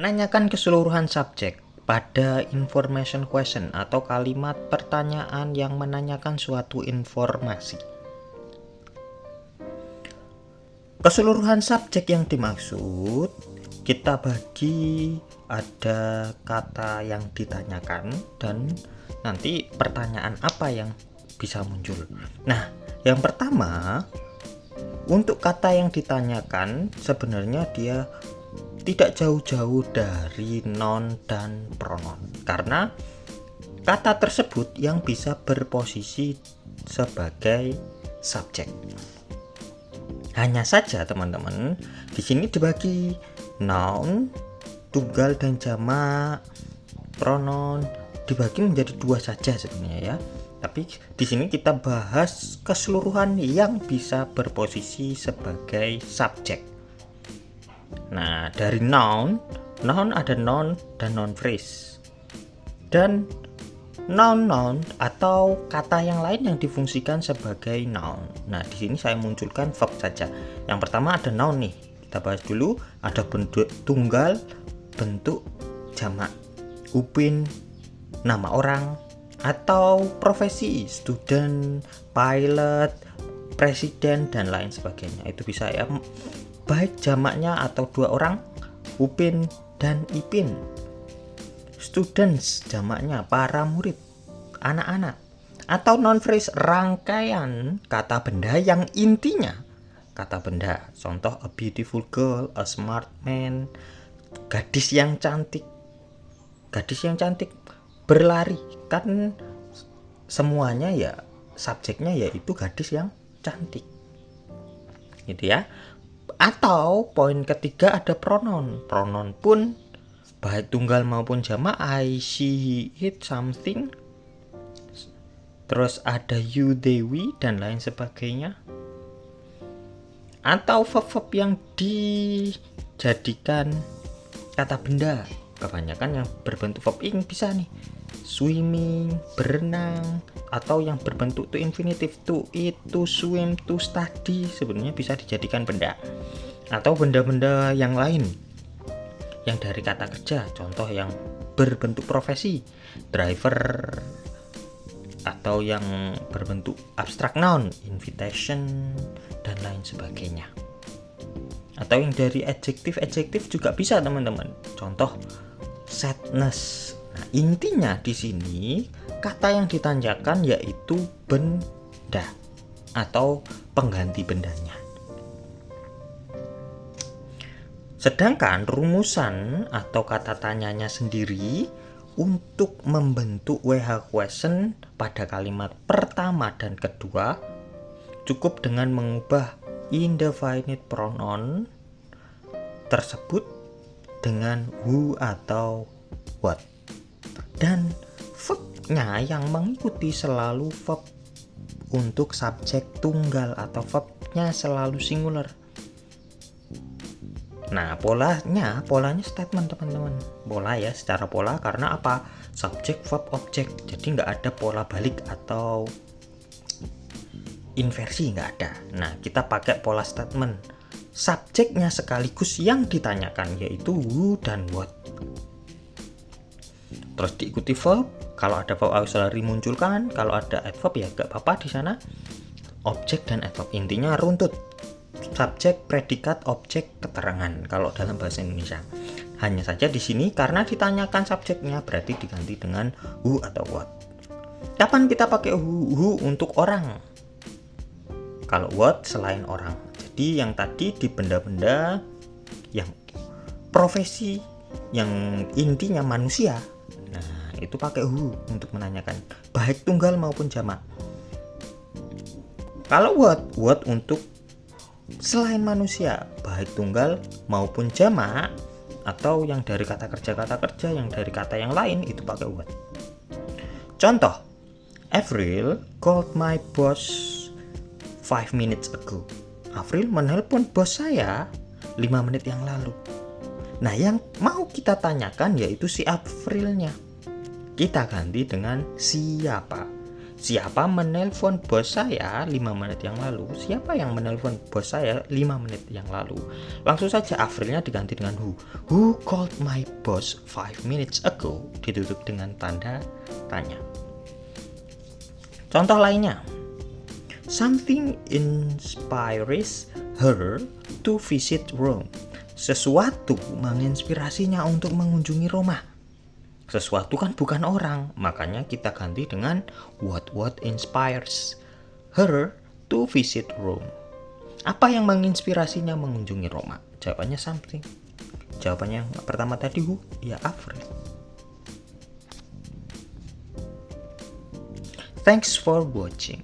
Menanyakan keseluruhan subjek pada information question atau kalimat pertanyaan yang menanyakan suatu informasi. Keseluruhan subjek yang dimaksud kita bagi ada kata yang ditanyakan dan nanti pertanyaan apa yang bisa muncul. Nah, yang pertama untuk kata yang ditanyakan sebenarnya dia tidak jauh-jauh dari noun dan pronoun karena kata tersebut yang bisa berposisi sebagai subjek. Hanya saja teman-teman, di sini dibagi noun, tunggal dan jamak, pronoun dibagi menjadi dua saja sebenarnya ya. Tapi di sini kita bahas keseluruhan yang bisa berposisi sebagai subjek. Nah, dari noun ada noun dan noun phrase. Dan noun atau kata yang lain yang difungsikan sebagai noun. Nah, di sini saya munculkan verb saja. Yang pertama ada noun nih. Kita bahas dulu, ada bentuk tunggal, bentuk jamak. Upin, nama orang, atau profesi, student, pilot, presiden dan lain sebagainya. Itu bisa ya, baik jamaknya atau dua orang, Upin dan Ipin. Students jamaknya para murid, anak-anak. Atau non phrase rangkaian kata benda yang intinya kata benda. Contoh a beautiful girl, a smart man, gadis yang cantik. Gadis yang cantik berlari, kan semuanya ya subjeknya yaitu gadis yang cantik. Gitu ya. Atau poin ketiga ada pronoun. Pronoun pun baik tunggal maupun jamak, I, she, he, it, something. Terus ada you, they, we dan lain sebagainya. Atau verb-verb yang dijadikan kata benda. Kebanyakan yang berbentuk verb ing bisa nih. Swimming, berenang, atau yang berbentuk to infinitive, to eat, to swim, to study sebenarnya bisa dijadikan benda. Atau benda-benda yang lain yang dari kata kerja, contoh yang berbentuk profesi, driver, atau yang berbentuk abstrak noun, invitation dan lain sebagainya. Atau yang dari adjektif juga bisa teman-teman. Contoh sadness. Nah, intinya di sini kata yang ditanyakan yaitu benda atau pengganti bendanya. Sedangkan rumusan atau kata tanyanya sendiri untuk membentuk WH question pada kalimat pertama dan kedua cukup dengan mengubah indefinite pronoun tersebut dengan who atau what. Dan verbnya yang mengikuti selalu verb untuk subjek tunggal atau verbnya selalu singular. Nah, polanya statement teman-teman. Pola ya, secara pola karena apa? Subjek, verb, objek. Jadi nggak ada pola balik atau inversi, nggak ada. Nah, kita pakai pola statement. Subjeknya sekaligus yang ditanyakan yaitu who dan what. Terus diikuti verb. Kalau ada verb auxiliary munculkan. Kalau ada adverb ya nggak apa-apa di sana. Objek dan adverb intinya runtut. Subjek, predikat, objek, keterangan kalau dalam bahasa Indonesia. Hanya saja di sini karena ditanyakan subjeknya berarti diganti dengan who atau what. Kapan kita pakai who untuk orang? Kalau what selain orang. Jadi yang tadi di benda-benda yang profesi yang intinya manusia. Nah, itu pakai who untuk menanyakan baik tunggal maupun jamak. Kalau what untuk selain manusia, baik tunggal maupun jamak, atau yang dari kata kerja, yang dari kata yang lain itu pakai what. Contoh, Avril called my boss 5 minutes ago. Avril menelpon bos saya 5 menit yang lalu. Nah, yang mau kita tanyakan yaitu si Avrilnya. Kita ganti dengan siapa. Siapa menelpon bos saya 5 menit yang lalu? Siapa yang menelpon bos saya 5 menit yang lalu? Langsung saja Aprilnya diganti dengan who. Who called my boss 5 minutes ago? Ditutup dengan tanda tanya. Contoh lainnya. Something inspires her to visit Rome. Sesuatu menginspirasinya untuk mengunjungi Roma. Sesuatu kan bukan orang, makanya kita ganti dengan what inspires her to visit Rome. Apa yang menginspirasinya mengunjungi Roma? Jawabannya something. Jawabannya yang pertama tadi who, ya Avril. Thanks for watching.